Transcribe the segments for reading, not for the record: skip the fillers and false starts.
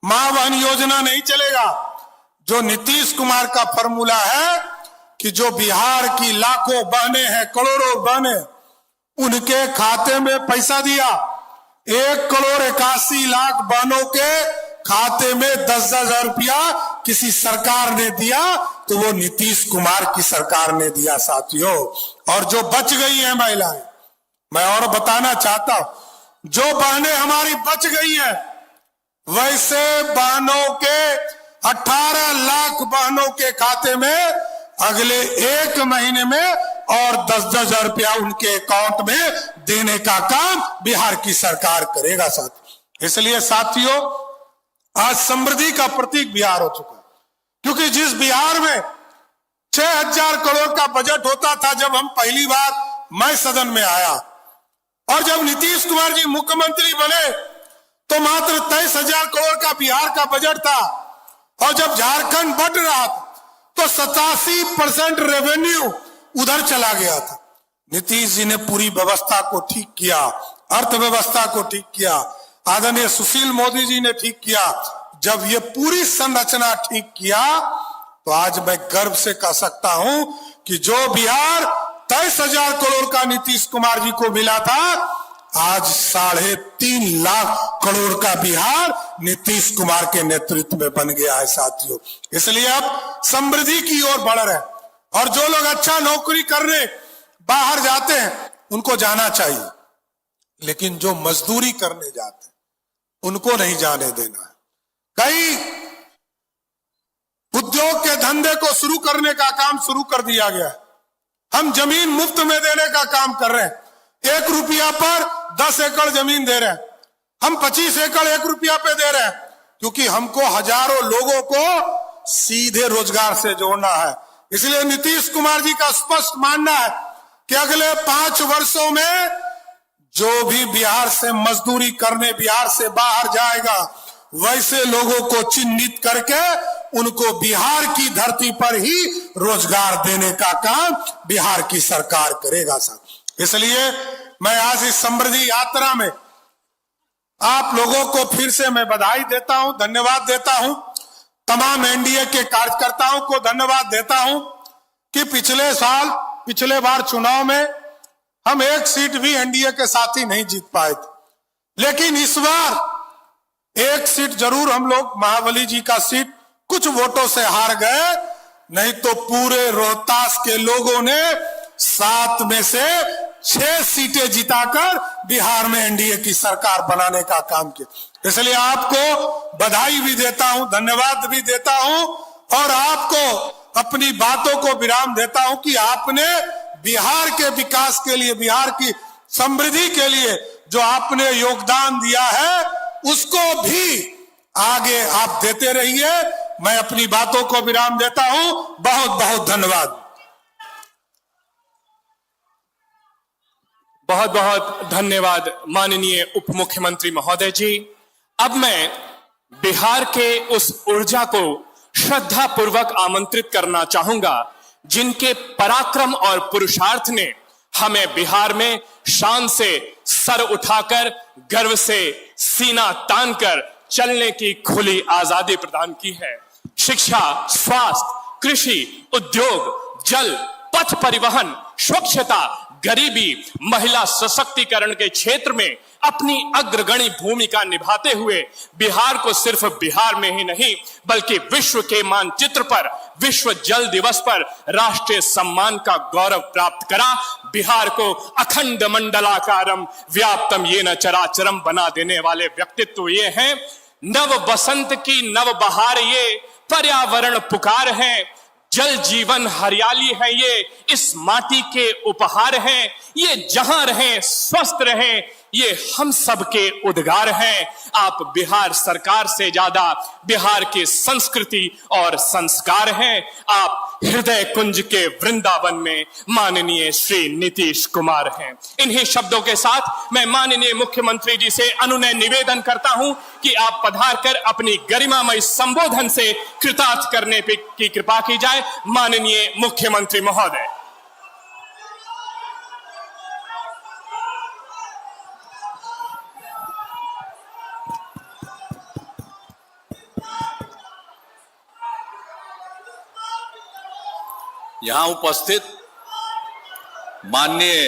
मां बहन योजना नहीं चलेगा। जो नीतीश कुमार का फॉर्मूला है कि जो बिहार की लाखों बहनें हैं, करोड़ों बहनें, उनके खाते में पैसा दिया। 1,81,00,000 बहनों के खाते में 10,000 रुपया किसी सरकार ने दिया तो वो नीतीश कुमार की सरकार ने दिया साथियों। और जो बच गई हैं महिलाएं, मैं और बताना चाहता हूं, जो बहनें हमारी बच गई हैं, वैसे बहनों के 18 लाख बहनों के खाते में अगले 1 महीने में और 10,000 रुपया उनके अकाउंट में देने का काम बिहार की सरकार करेगा साथियों। इसलिए साथियों, आज समृद्धि का प्रतीक बिहार हो चुका है, क्योंकि जिस बिहार में 6,000 करोड़ का बजट होता था जब हम पहली बार मैं सदन में आया, और जब नीतीश कुमार जी मुख्यमंत्री बने तो मात्र 23,000 करोड़ का बिहार का बजट था, और जब झारखंड बढ़ रहा था तो 87% रेवेन्यू उधर चला गया था। नीतीश जी ने पूरी व्यवस्था को ठीक किया, अर्थव्यवस्था को ठीक किया, आदरणीय सुशील मोदी जी ने ठीक किया। जब ये पूरी संरचना ठीक किया तो आज मैं गर्व से कह सकता हूं कि जो बिहार 23,000 करोड़ का नीतीश कुमार जी को मिला था, आज 3.5 लाख करोड़ का बिहार नीतीश कुमार के नेतृत्व में बन गया है साथियों। इसलिए अब समृद्धि की ओर बढ़ रहे हैं, और जो लोग अच्छा नौकरी करने बाहर जाते हैं उनको जाना चाहिए, लेकिन जो मजदूरी करने जाते हैं उनको नहीं जाने देना है। कई उद्योग के धंधे को शुरू करने का काम शुरू कर दिया गया है। हम जमीन मुफ्त में देने का काम कर रहे हैं। 1 रुपया पर 10 एकड़ जमीन दे रहे हैं। हम 25 एकड़ 1 रुपया पे दे रहे हैं, क्योंकि हमको हजारों लोगों को सीधे रोजगार से जोड़ना है। इसलिए नीतीश कुमार जी का स्पष्ट मानना है कि अगले 5 वर्षों में जो भी बिहार से मजदूरी करने बिहार से बाहर जाएगा, वैसे लोगों को चिन्हित करके उनको बिहार की धरती पर ही रोजगार देने का काम बिहार की सरकार करेगा साहब। इसलिए मैं आज इस समृद्धि यात्रा में आप लोगों को फिर से मैं बधाई देता हूं, धन्यवाद देता हूं। तमाम एनडीए के कार्यकर्ताओं को धन्यवाद देता हूं कि पिछले बार चुनाव में हम 1 सीट भी एनडीए के साथ ही नहीं जीत पाए थे, लेकिन इस बार 1 सीट जरूर हम लोग, महाबली जी का सीट कुछ वोटों से हार गए, नहीं तो पूरे रोहतास के लोगों ने 7 में से 6 सीटें जिताकर बिहार में एनडीए की सरकार बनाने का काम किया। इसलिए आपको बधाई भी देता हूं, धन्यवाद भी देता हूं, और आपको अपनी बातों को विराम देता हूं कि आपने बिहार के विकास के लिए, बिहार की समृद्धि के लिए जो आपने योगदान दिया है, उसको भी आगे आप देते रहिए। मैं अपनी बातों को विराम देता हूं। बहुत बहुत धन्यवाद। बहुत बहुत धन्यवाद माननीय उप मुख्यमंत्री महोदय जी। अब मैं बिहार के उस ऊर्जा को श्रद्धा पूर्वक आमंत्रित करना चाहूंगा जिनके पराक्रम और पुरुषार्थ ने हमें बिहार में शान से सर उठाकर, गर्व से सीना तानकर चलने की खुली आजादी प्रदान की है। शिक्षा, स्वास्थ्य, कृषि, उद्योग, जल, पथ परिवहन, स्वच्छता, गरीबी, महिला सशक्तिकरण के क्षेत्र में अपनी अग्रगणी भूमिका निभाते हुए बिहार को सिर्फ बिहार में ही नहीं बल्कि विश्व के मानचित्र पर, विश्व जल दिवस पर राष्ट्रीय सम्मान का गौरव प्राप्त करा। बिहार को अखंड मंडलाकारम व्याप्तम येन चराचरम बना देने वाले व्यक्तित्व ये हैं। नव बसंत की नव बहार ये पर्यावरण पुकार है, जल जीवन हरियाली है ये इस माटी के उपहार हैं। ये जहां रहें स्वस्थ रहें, ये हम सब के उद्गार हैं। आप बिहार सरकार से ज्यादा बिहार की संस्कृति और संस्कार हैं। आप हृदय कुंज के वृंदावन में माननीय श्री नीतीश कुमार हैं। इन्हीं शब्दों के साथ मैं माननीय मुख्यमंत्री जी से अनुनय निवेदन करता हूं कि आप पधार कर अपनी गरिमामय संबोधन से कृतार्थ करने की कृपा की जाए। माननीय मुख्यमंत्री महोदय। यहां उपस्थित माननीय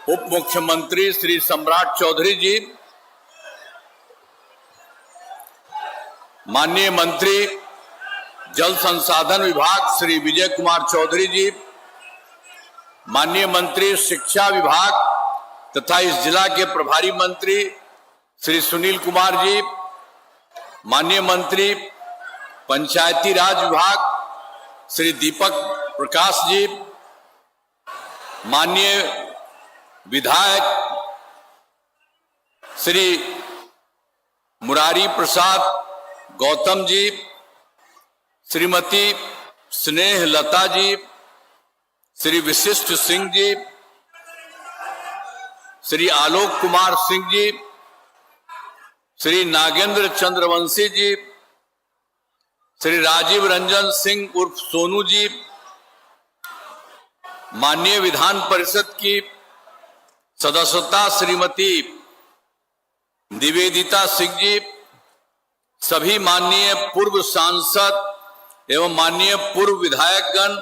उप मुख्यमंत्री श्री सम्राट चौधरी जी, माननीय मंत्री जल संसाधन विभाग श्री विजय कुमार चौधरी जी, माननीय मंत्री शिक्षा विभाग तथा इस जिला के प्रभारी मंत्री श्री सुनील कुमार जी, माननीय मंत्री पंचायती राज विभाग श्री दीपक प्रकाश जी, माननीय विधायक श्री मुरारी प्रसाद गौतम जी, श्रीमती स्नेह लता जी, श्री विशिष्ट सिंह जी, श्री आलोक कुमार सिंह जी, श्री नागेंद्र चंद्रवंशी जी, श्री राजीव रंजन सिंह उर्फ सोनू जी, माननीय विधान परिषद की सदस्यता श्रीमती निवेदिता सिंह जी, सभी माननीय पूर्व सांसद एवं माननीय पूर्व विधायकगण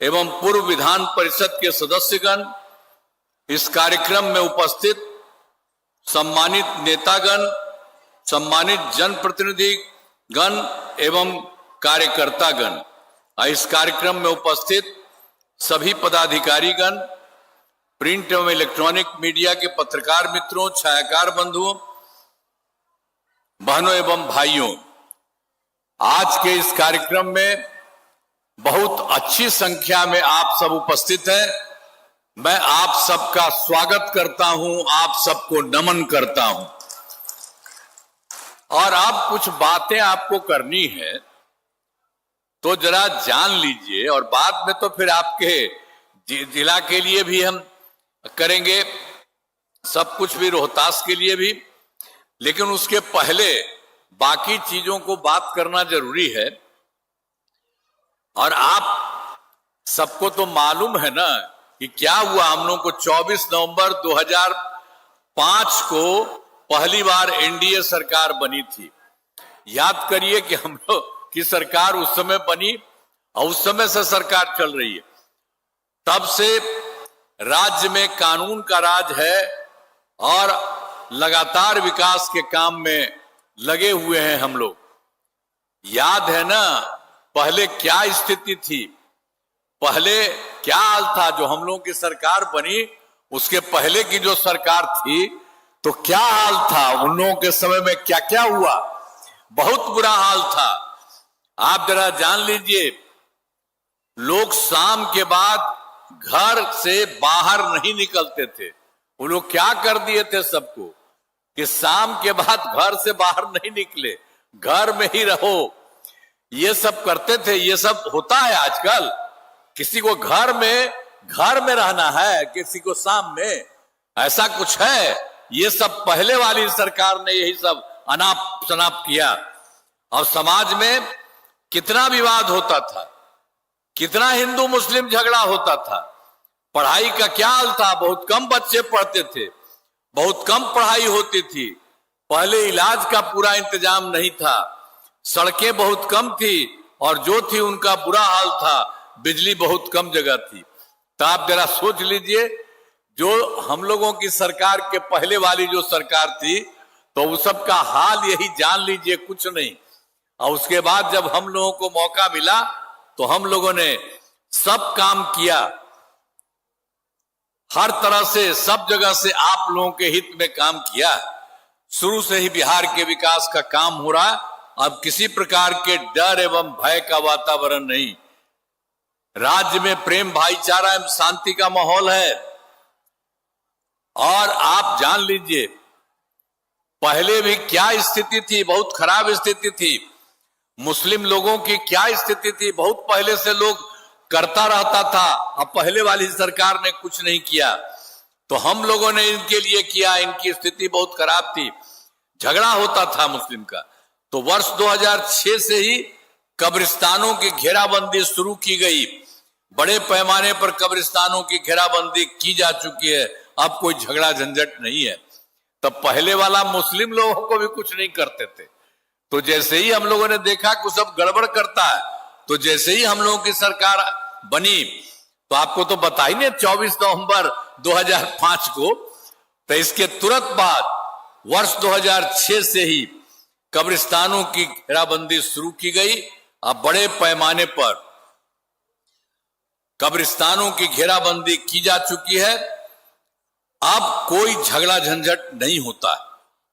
एवं पूर्व विधान परिषद के सदस्यगण, इस कार्यक्रम में उपस्थित सम्मानित नेतागण, सम्मानित जनप्रतिनिधि गण एवं कार्यकर्तागण, इस कार्यक्रम में उपस्थित सभी पदाधिकारीगण, प्रिंट एवं इलेक्ट्रॉनिक मीडिया के पत्रकार मित्रों, छायाकार बंधुओं, बहनों एवं भाइयों, आज के इस कार्यक्रम में बहुत अच्छी संख्या में आप सब उपस्थित हैं। मैं आप सबका स्वागत करता हूं, आप सबको नमन करता हूं। और अब कुछ बातें आपको करनी है तो जरा जान लीजिए, और बाद में तो फिर आपके जिला के लिए भी हम करेंगे, सब कुछ भी रोहतास के लिए भी, लेकिन उसके पहले बाकी चीजों को बात करना जरूरी है। और आप सबको तो मालूम है ना कि क्या हुआ। हम लोग को 24 नवंबर 2005 को पहली बार एनडीए सरकार बनी थी। याद करिए कि हम लोग की सरकार उस समय बनी और उस समय से सरकार चल रही है। तब से राज्य में कानून का राज है और लगातार विकास के काम में लगे हुए हैं हम लोग। याद है ना पहले क्या स्थिति थी, पहले क्या हाल था। जो हम लोगों की सरकार बनी उसके पहले की जो सरकार थी तो क्या हाल था, उन लोगों के समय में क्या क्या हुआ, बहुत बुरा हाल था। आप जरा जान लीजिए, लोग शाम के बाद घर से बाहर नहीं निकलते थे। वो लोग क्या कर दिए थे सबको कि शाम के बाद घर से बाहर नहीं निकले, घर में ही रहो, ये सब करते थे। ये सब होता है आजकल। किसी को घर में रहना है, किसी को शाम में, ऐसा कुछ है। ये सब पहले वाली सरकार ने यही सब अनाप शनाप किया। और समाज में कितना विवाद होता था, कितना हिंदू मुस्लिम झगड़ा होता था। पढ़ाई का क्या हाल था, बहुत कम बच्चे पढ़ते थे, बहुत कम पढ़ाई होती थी। पहले इलाज का पूरा इंतजाम नहीं था, सड़कें बहुत कम थी और जो थी उनका बुरा हाल था। बिजली बहुत कम जगह थी। तो आप जरा सोच लीजिए, जो हम लोगों की सरकार के पहले वाली जो सरकार थी तो उस सब का हाल यही जान लीजिए, कुछ नहीं। और उसके बाद जब हम लोगों को मौका मिला तो हम लोगों ने सब काम किया, हर तरह से सब जगह से आप लोगों के हित में काम किया। शुरू से ही बिहार के विकास का काम हो रहा। अब किसी प्रकार के डर एवं भय का वातावरण नहीं, राज्य में प्रेम भाईचारा एवं शांति का माहौल है। और आप जान लीजिए पहले भी क्या स्थिति थी, बहुत खराब स्थिति थी। मुस्लिम लोगों की क्या स्थिति थी, बहुत पहले से लोग करता रहता था। अब पहले वाली सरकार ने कुछ नहीं किया तो हम लोगों ने इनके लिए किया। इनकी स्थिति बहुत खराब थी, झगड़ा होता था मुस्लिम का। तो वर्ष 2006 से ही कब्रिस्तानों की घेराबंदी शुरू की गई। बड़े पैमाने पर कब्रिस्तानों की घेराबंदी की जा चुकी है। अब कोई झगड़ा झंझट नहीं है। तब पहले वाला मुस्लिम लोगों को भी कुछ नहीं करते थे। तो जैसे ही हम लोगों ने देखा कि सब गड़बड़ करता है तो जैसे ही हम लोगों की सरकार बनी तो आपको तो बता ही नहीं 24 नवंबर 2005 को, तो इसके तुरंत बाद वर्ष 2006 से ही कब्रिस्तानों की घेराबंदी शुरू की गई। अब बड़े पैमाने पर कब्रिस्तानों की घेराबंदी की जा चुकी है। अब कोई झगड़ा झंझट नहीं होता।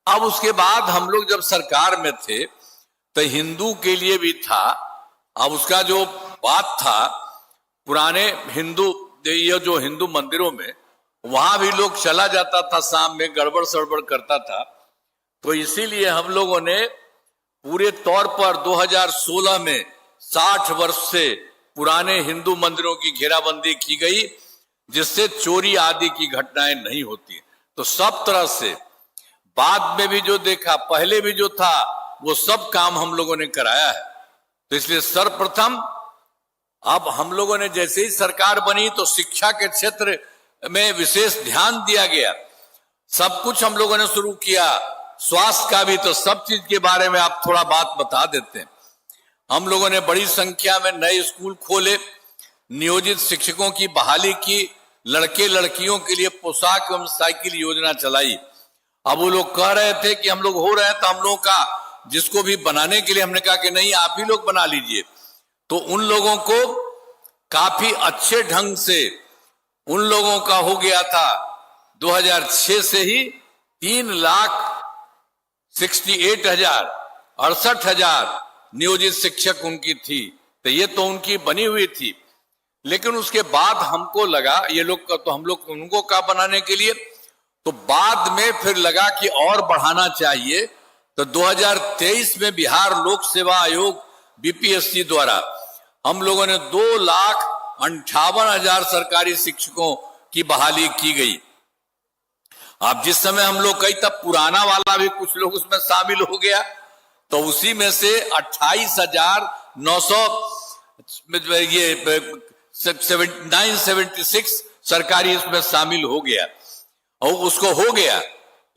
अब उसके बाद हम लोग जब सरकार में थे तो हिंदू के लिए भी था। अब उसका जो बात था, पुराने हिंदू, ये जो हिंदू मंदिरों में वहां भी लोग चला जाता था, शाम में गड़बड़ सड़बड़ करता था। तो इसीलिए हम लोगों ने पूरे तौर पर 2016 में 60 वर्ष से पुराने हिंदू मंदिरों की घेराबंदी की गई, जिससे चोरी आदि की घटनाएं नहीं होती। तो सब तरह से बाद में भी जो देखा, पहले भी जो था, वो सब काम हम लोगों ने कराया है। तो इसलिए सर्वप्रथम अब हम लोगों ने जैसे ही सरकार बनी तो शिक्षा के क्षेत्र में विशेष ध्यान दिया गया। सब कुछ हम लोगों ने शुरू किया, स्वास्थ्य का भी। तो सब चीज के बारे में आप थोड़ा बात बता देते हैं। हम लोगों ने बड़ी संख्या में नए स्कूल खोले, नियोजित शिक्षकों की बहाली की, लड़के लड़कियों के लिए पोशाक एवं साइकिल योजना चलाई। अब वो लोग कह रहे थे कि हम लोग हो रहे हैं, तो हम लोगों का जिसको भी बनाने के लिए हमने कहा कि नहीं, आप ही लोग बना लीजिए। तो उन लोगों को काफी अच्छे ढंग से उन लोगों का हो गया था 2006 से ही 3,68,000 नियोजित शिक्षक उनकी थी। तो ये तो उनकी बनी हुई थी। लेकिन उसके बाद हमको लगा ये लोग का, तो हम लोग उनको का बनाने के लिए, तो बाद में फिर लगा कि और बढ़ाना चाहिए। तो 2023 में बिहार लोक सेवा आयोग बीपीएससी द्वारा हम लोगों ने 2,58,000 सरकारी शिक्षकों की बहाली की गई। अब जिस समय हम लोग कही तब पुराना वाला भी कुछ लोग उसमें शामिल हो गया, तो उसी में से 28,976 सरकारी इसमें शामिल हो गया और उसको हो गया।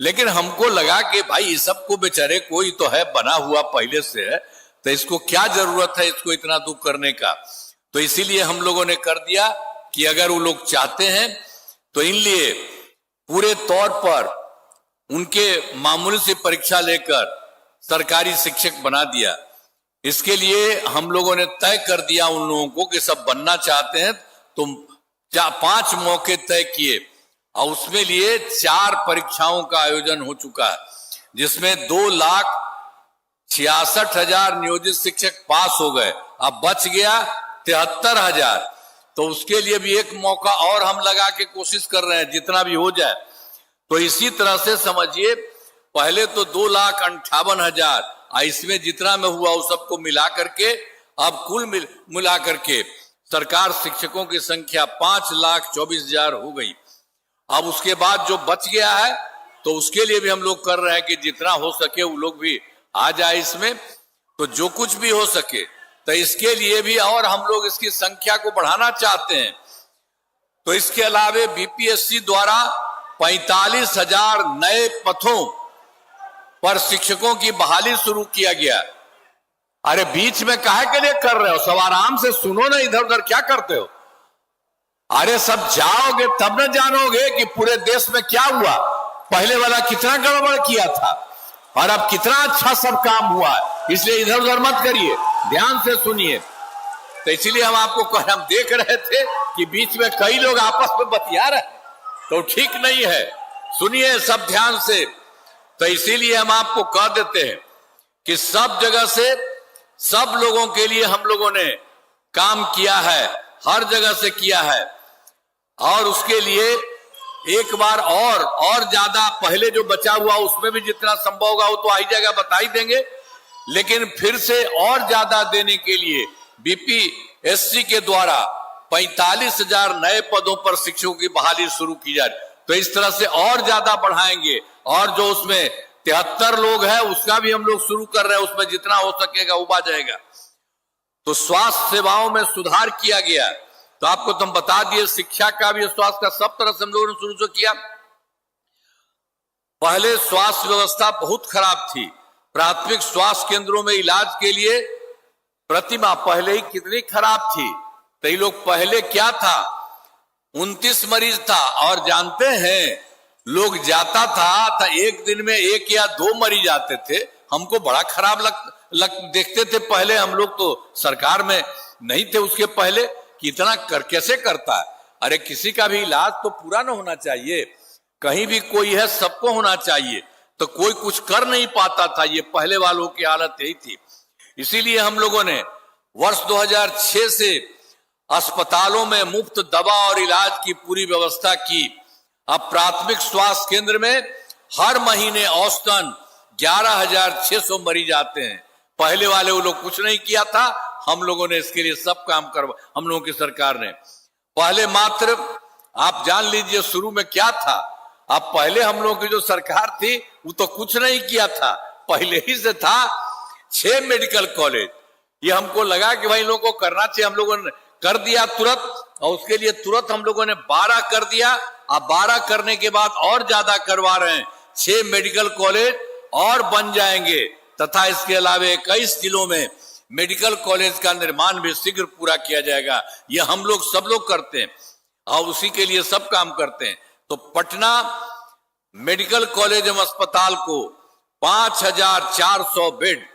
लेकिन हमको लगा कि भाई इस सबको बेचारे कोई तो है बना हुआ पहले से है, तो इसको क्या जरूरत है इसको इतना दुख करने का। तो इसीलिए हम लोगों ने कर दिया कि अगर वो लोग चाहते हैं तो इन लिए पूरे तौर पर उनके मामूली से परीक्षा लेकर सरकारी शिक्षक बना दिया। इसके लिए हम लोगों ने तय कर दिया उन लोगों को कि सब बनना चाहते हैं तो 5 मौके तय किए और उसमें लिए 4 परीक्षाओं का आयोजन हो चुका है, जिसमें 2,66,000 नियोजित शिक्षक पास हो गए। अब बच गया 73,000। तो उसके लिए भी एक मौका और हम लगा के कोशिश कर रहे हैं जितना भी हो जाए। तो इसी तरह से समझिए पहले तो 2,58,000, इसमें जितना में हुआ उस सबको मिला करके अब कुल मिला करके सरकार शिक्षकों की संख्या 5,24,000 हो गई। अब उसके बाद जो बच गया है तो उसके लिए भी हम लोग कर रहे हैं कि जितना हो सके वो लोग भी आ जाए इसमें। तो जो कुछ भी हो सके तो इसके लिए भी और हम लोग इसकी संख्या को बढ़ाना चाहते हैं। तो इसके अलावे बीपीएससी द्वारा 45,000 नए पथों पर शिक्षकों की बहाली शुरू किया गया। अरे बीच में काहे के लिए कर रहे हो, सब आराम से सुनो ना, इधर उधर क्या करते हो। अरे सब जाओगे तब न जानोगे कि पूरे देश में क्या हुआ, पहले वाला कितना गड़बड़ किया था और अब कितना अच्छा सब काम हुआ है। इसलिए इधर उधर मत करिए, ध्यान से सुनिए। तो इसलिए हम आपको हम देख रहे थे कि बीच में कई लोग आपस में बतिया रहे, तो ठीक नहीं है, सुनिए सब ध्यान से। तो इसीलिए हम आपको कह देते हैं कि सब जगह से सब लोगों के लिए हम लोगों ने काम किया है, हर जगह से किया है। और उसके लिए एक बार और ज्यादा पहले जो बचा हुआ उसमें भी जितना संभव होगा वो तो आई जाएगा, बता ही देंगे। लेकिन फिर से और ज्यादा देने के लिए बीपीएससी के द्वारा 45,000 नए पदों पर शिक्षकों की बहाली शुरू की जाए। तो इस तरह से और ज्यादा बढ़ाएंगे। और जो उसमें 73 लोग हैं उसका भी हम लोग शुरू कर रहे हैं, उसमें जितना हो सकेगा वो आ जाएगा। तो स्वास्थ्य सेवाओं में सुधार किया गया। तो आपको तो हम बता दिए, शिक्षा का भी, स्वास्थ्य का, सब तरह से हम लोगों ने शुरू से किया। पहले स्वास्थ्य व्यवस्था बहुत खराब थी। प्राथमिक स्वास्थ्य केंद्रों में इलाज के लिए प्रतिमा पहले ही कितनी खराब थी। कई लोग पहले क्या था, 29 मरीज था, और जानते हैं लोग जाता था एक दिन में 1 या 2 मरीज आते थे। हमको बड़ा खराब देखते थे पहले, हम लोग तो सरकार में नहीं थे उसके पहले, कि इतना कैसे करता है। अरे किसी का भी इलाज तो पूरा ना होना चाहिए, कहीं भी कोई है सबको होना चाहिए, तो कोई कुछ कर नहीं पाता था। ये पहले वालों की हालत यही थी। इसीलिए हम लोगों ने वर्ष 2006 से अस्पतालों में मुफ्त दवा और इलाज की पूरी व्यवस्था की। अब प्राथमिक स्वास्थ्य केंद्र में हर महीने औसतन 11,600 मरीज आते हैं। पहले वाले वो लोग कुछ नहीं किया था, हम लोगों ने इसके लिए सब काम करवा, हम लोगों की सरकार ने। पहले मात्र आप जान लीजिए शुरू में क्या था। अब पहले हम लोगों की जो सरकार थी वो तो कुछ नहीं किया था, पहले ही से था 6 मेडिकल कॉलेज। ये हमको लगा कि भाई लोगों को करना चाहिए, हम लोगों ने कर दिया तुरंत, और उसके लिए तुरंत हम लोगों ने 12 कर दिया। अब 12 करने के बाद और ज्यादा करवा रहे हैं, 6 मेडिकल कॉलेज और बन जाएंगे, तथा इसके अलावा 21 जिलों में मेडिकल कॉलेज का निर्माण भी शीघ्र पूरा किया जाएगा। ये हम लोग सब लोग करते हैं और उसी के लिए सब काम करते हैं। तो पटना मेडिकल कॉलेज एवं अस्पताल को 5,400 बेड,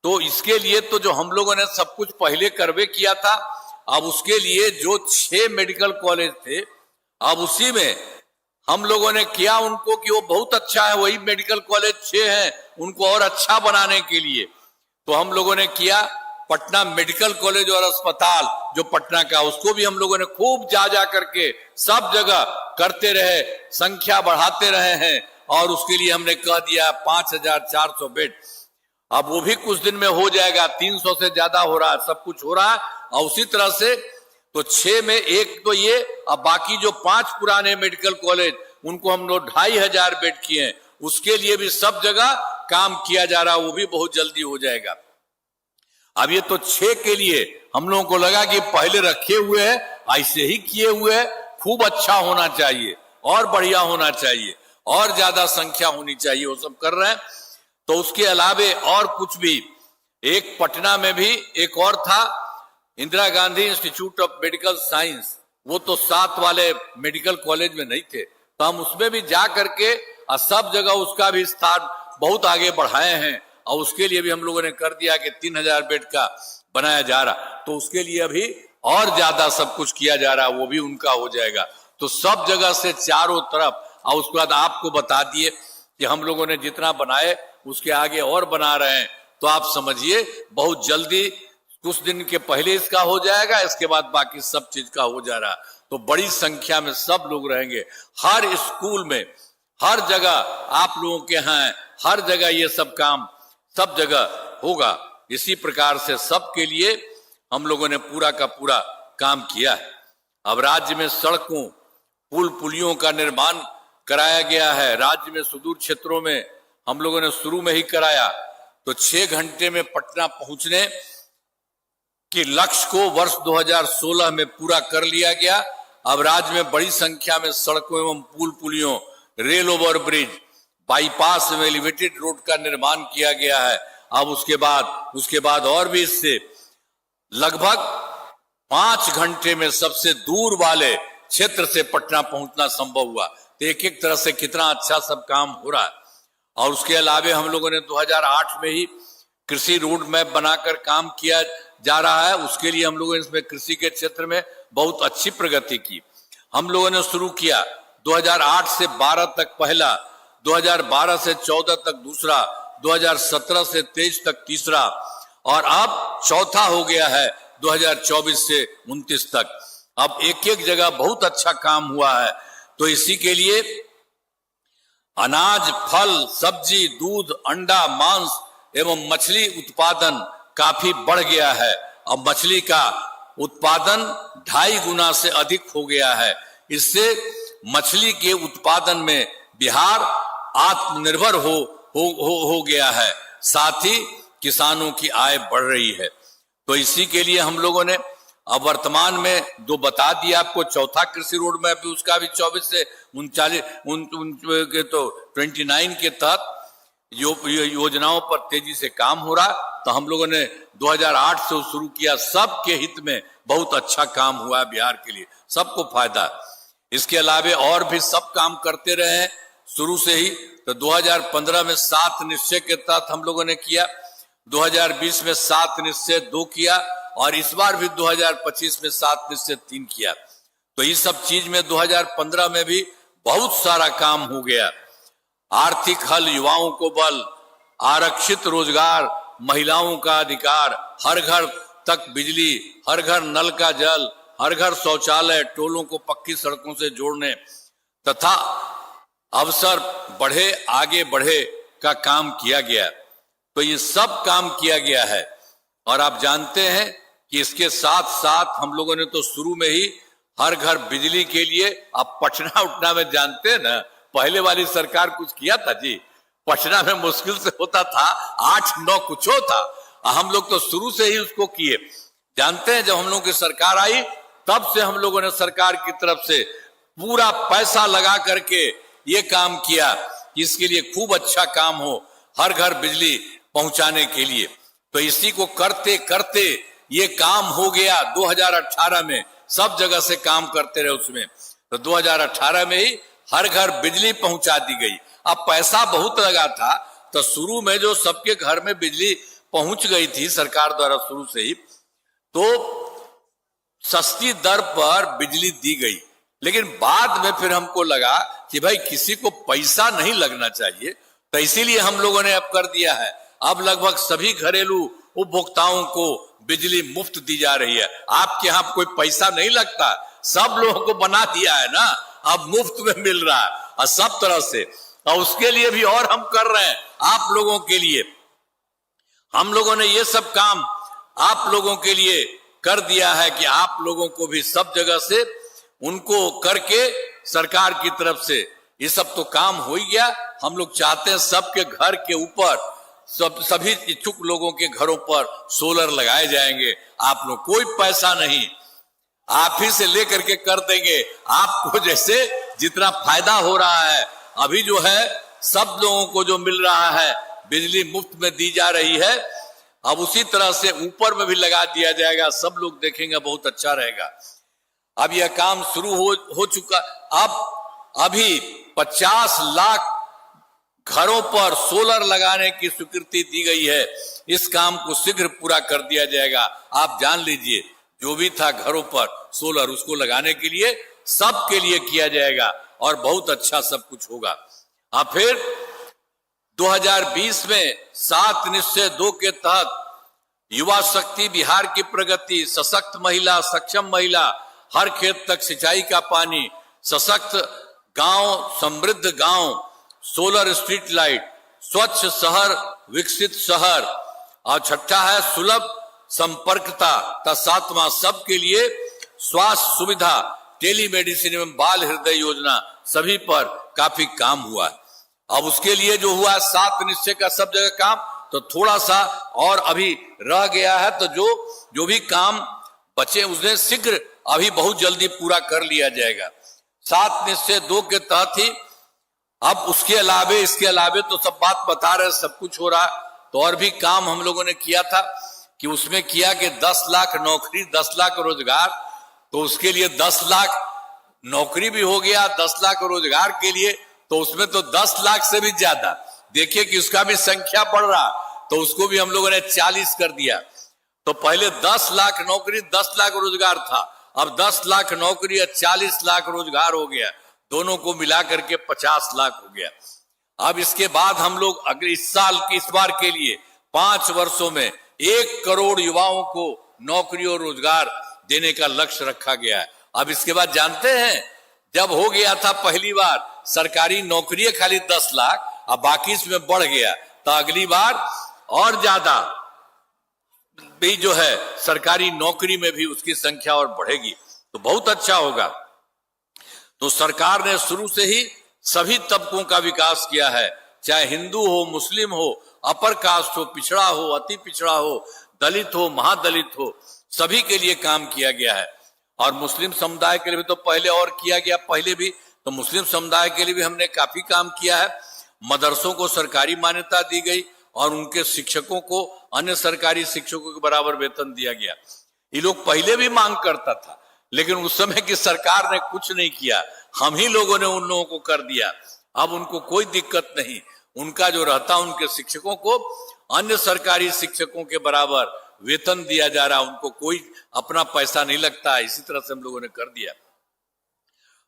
तो इसके लिए तो जो हम लोगों ने सब कुछ पहले करवे किया था, अब उसके लिए जो 6 मेडिकल कॉलेज थे, अब उसी में हम लोगों ने किया उनको कि वो बहुत अच्छा है, वही मेडिकल कॉलेज 6 हैं, उनको और अच्छा बनाने के लिए तो हम लोगों ने किया पटना मेडिकल कॉलेज और अस्पताल जो पटना का, उसको भी हम लोगों ने खूब जा करके सब जगह करते रहे, संख्या बढ़ाते रहे हैं, और उसके लिए हमने कह दिया 5,400 बेड। अब वो भी कुछ दिन में हो जाएगा, 300 से ज्यादा हो रहा है, सब कुछ हो रहा है। और उसी तरह से तो 6 में एक तो ये, अब बाकी जो 5 पुराने मेडिकल कॉलेज उनको हम लोग 2,500 बेड किए, उसके लिए भी सब जगह काम किया जा रहा है, वो भी बहुत जल्दी हो जाएगा। अब ये तो 6 के लिए हम लोगों को लगा कि पहले रखे हुए हैं, ऐसे ही किए हुए हैं, खूब अच्छा होना चाहिए और बढ़िया होना चाहिए और ज्यादा संख्या होनी चाहिए, वो सब कर रहे हैं। तो उसके अलावे और कुछ भी, एक पटना में भी एक और था Indira Gandhi institute of medical science, वो तो 7 वाले मेडिकल कॉलेज में नहीं थे, तो हम उसमें भी जा करके सब जगह उसका भी स्थान बहुत आगे बढ़ाए हैं, और उसके लिए भी हम लोगों ने कर दिया कि 3,000 बेड का बनाया जा रहा, तो उसके लिए अभी और ज्यादा सब कुछ किया जा रहा है, वो भी उनका हो जाएगा। तो सब जगह से चारों तरफ, और उसके बाद आपको बता दिए कि हम लोगों ने जितना बनाए उसके आगे और बना रहे हैं, तो आप समझिए बहुत जल्दी कुछ दिन के पहले इसका हो जाएगा, इसके बाद बाकी सब चीज का हो जा रहा। तो बड़ी संख्या में सब लोग रहेंगे, हर स्कूल में, हर जगह आप लोगों के यहाँ, हर जगह ये सब काम सब जगह होगा। इसी प्रकार से सबके लिए हम लोगों ने पूरा का पूरा काम किया है। अब राज्य में सड़कों, पुल पुलियों का निर्माण कराया गया है। राज्य में सुदूर क्षेत्रों में हम लोगों ने शुरू में ही कराया, तो 6 घंटे में पटना पहुंचने कि लक्ष्य को वर्ष 2016 में पूरा कर लिया गया। अब राज्य में बड़ी संख्या में सड़कों एवं पुल पुलियों, रेल ओवर ब्रिज, बाईपास एवं एलिवेटेड रोड का निर्माण किया गया है। अब उसके बाद और भी इससे लगभग 5 घंटे में सबसे दूर वाले क्षेत्र से पटना पहुंचना संभव हुआ। तो एक एक तरह से कितना अच्छा सब काम हो रहा है। और उसके अलावा हम लोगों ने 2008 में ही कृषि रोड मैप बनाकर काम किया जा रहा है। उसके लिए हम लोगों ने इसमें कृषि के क्षेत्र में बहुत अच्छी प्रगति की। हम लोगों ने शुरू किया 2008 से 12 तक पहला, 2012 से 14 तक दूसरा, 2017 से 23 तक तीसरा, और अब चौथा हो गया है 2024 से 29 तक। अब एक एक जगह बहुत अच्छा काम हुआ है। तो इसी के लिए अनाज, फल, सब्जी, दूध, अंडा, मांस एवं मछली उत्पादन काफी बढ़ गया है। अब मछली का उत्पादन 2.5 गुना से अधिक हो गया है। इससे मछली के उत्पादन में बिहार आत्मनिर्भर हो गया है, साथ ही किसानों की आय बढ़ रही है। तो इसी के लिए हम लोगों ने अब वर्तमान में जो बता दिया आपको, चौथा कृषि रोड मैप भी, उसका भी 24 से 39 के तहत योजनाओं पर तेजी से काम हो रहा। तो हम लोगों ने 2008 से शुरू किया, सबके हित में बहुत अच्छा काम हुआ है बिहार के लिए, सबको फायदा। इसके अलावे और भी सब काम करते रहे हैं शुरू से ही। तो 2015 में 7 निश्चय के तहत हम लोगों ने किया, 2020 में 7 निश्चय 2 किया, और इस बार भी 2025 में 7 निश्चय 3 किया। तो इस सब चीज में 2015 में भी बहुत सारा काम हो गया। आर्थिक हल, युवाओं को बल, आरक्षित रोजगार, महिलाओं का अधिकार, हर घर तक बिजली, हर घर नल का जल, हर घर शौचालय, टोलों को पक्की सड़कों से जोड़ने तथा अवसर बढ़े, आगे बढ़े का काम किया गया। तो ये सब काम किया गया है। और आप जानते हैं कि इसके साथ साथ हम लोगों ने तो शुरू में ही हर घर बिजली के लिए, अब पटना उठना में जानते हैं ना, पहले वाली सरकार कुछ किया था जी, पटना में मुश्किल से होता था, 8-9 कुछ था, हम लोग तो शुरू से ही उसको किए। जानते हैं जब हम लोगों की सरकार आई तब से हम लोगों ने सरकार की तरफ से पूरा पैसा लगा करके ये काम किया कि इसके लिए खूब अच्छा काम हो, हर घर बिजली पहुंचाने के लिए। तो इसी को करते करते ये काम हो गया। 2018 में सब जगह से काम करते रहे उसमें, तो 2018 में ही हर घर बिजली पहुंचा दी गई। अब पैसा बहुत लगा था, तो शुरू में जो सबके घर में बिजली पहुंच गई थी सरकार द्वारा शुरू से ही, तो सस्ती दर पर बिजली दी गई। लेकिन बाद में फिर हमको लगा कि भाई किसी को पैसा नहीं लगना चाहिए, तो इसीलिए हम लोगों ने अब कर दिया है। अब लगभग सभी घरेलू उपभोक्ताओं को बिजली मुफ्त दी जा रही है। आपके यहाँ कोई पैसा नहीं लगता, सब लोगों को बना दिया है ना, अब मुफ्त में मिल रहा है और सब तरह से। और उसके लिए भी और हम कर रहे हैं आप लोगों के लिए। हम लोगों ने ये सब काम आप लोगों के लिए कर दिया है कि आप लोगों को भी सब जगह से उनको करके सरकार की तरफ से ये सब तो काम हो ही गया। हम लोग चाहते हैं सबके घर के ऊपर, सभी इच्छुक लोगों के घरों पर सोलर लगाए जाएंगे। आप लोग कोई पैसा नहीं, आप ही से लेकर के कर देंगे। आपको जैसे जितना फायदा हो रहा है अभी जो है, सब लोगों को जो मिल रहा है बिजली मुफ्त में दी जा रही है, अब उसी तरह से ऊपर में भी लगा दिया जाएगा। सब लोग देखेंगे, बहुत अच्छा रहेगा। अब यह काम शुरू हो चुका। अब अभी 50 लाख घरों पर सोलर लगाने की स्वीकृति दी गई है। इस काम को शीघ्र पूरा कर दिया जाएगा। आप जान लीजिए, जो भी था घरों पर सोलर, उसको लगाने के लिए सबके लिए किया जाएगा और बहुत अच्छा सब कुछ होगा। अब फिर 2020 में 7 निश्चय 2 के तहत युवा शक्ति, बिहार की प्रगति, सशक्त महिला, सक्षम महिला, हर खेत तक सिंचाई का पानी, सशक्त गांव, समृद्ध गांव, सोलर स्ट्रीट लाइट, स्वच्छ शहर, विकसित शहर, और छठा है सुलभ संपर्कता, तथा 7वां सबके लिए स्वास्थ्य सुविधा, टेलीमेडिसिन एवं बाल हृदय योजना, सभी पर काफी काम हुआ है। अब उसके लिए जो हुआ 7 निश्चय का सब जगह काम, तो थोड़ा सा और अभी रह गया है। तो जो भी काम बचे उसने शीघ्र अभी बहुत जल्दी पूरा कर लिया जाएगा। 7 निश्चय 2 के तहत ही अब उसके अलावे, इसके अलावे तो सब बात बता रहे, सब कुछ हो रहा। तो और भी काम हम लोगों ने किया था कि उसमें किया कि 10 लाख नौकरी, 10 लाख रोजगार। तो उसके लिए 10 लाख नौकरी भी हो गया, 10 लाख रोजगार के लिए, तो उसमें तो 10 लाख से भी ज्यादा, देखिए कि उसका भी संख्या बढ़ रहा, तो उसको भी हम लोगों ने 40 कर दिया। तो पहले 10 लाख नौकरी, 10 लाख रोजगार था, अब 10 लाख नौकरी और 40 लाख रोजगार हो गया, दोनों को मिला करके 50 लाख हो गया। अब इसके बाद हम लोग अगले इस बार के लिए 5 वर्षों में 1 करोड़ युवाओं को नौकरी और रोजगार देने का लक्ष्य रखा गया है। अब इसके बाद जानते हैं, जब हो गया था पहली बार सरकारी नौकरी खाली 10 लाख, अब बाकी इसमें बढ़ गया, तो अगली बार और ज्यादा भी जो है सरकारी नौकरी में भी उसकी संख्या और बढ़ेगी, तो बहुत अच्छा होगा। तो सरकार ने शुरू से ही सभी तबकों का विकास किया है, चाहे हिंदू हो, मुस्लिम हो, अपर कास्ट हो, पिछड़ा हो, अति पिछड़ा हो, दलित हो, महादलित हो, सभी के लिए काम किया गया है। और मुस्लिम समुदाय के लिए भी तो पहले और किया गया, पहले भी तो मुस्लिम समुदाय के लिए भी हमने काफी काम किया है। मदरसों को सरकारी मान्यता दी गई और उनके शिक्षकों को अन्य सरकारी शिक्षकों के बराबर वेतन दिया गया। ये लोग पहले भी मांग करता था, लेकिन उस समय की सरकार ने कुछ नहीं किया, हम ही लोगों ने उन लोगों को कर दिया। अब उनको कोई दिक्कत नहीं, उनका जो रहता उनके शिक्षकों को अन्य सरकारी शिक्षकों के बराबर वेतन दिया जा रहा, उनको कोई अपना पैसा नहीं लगता है। इसी तरह से हम लोगों ने कर दिया।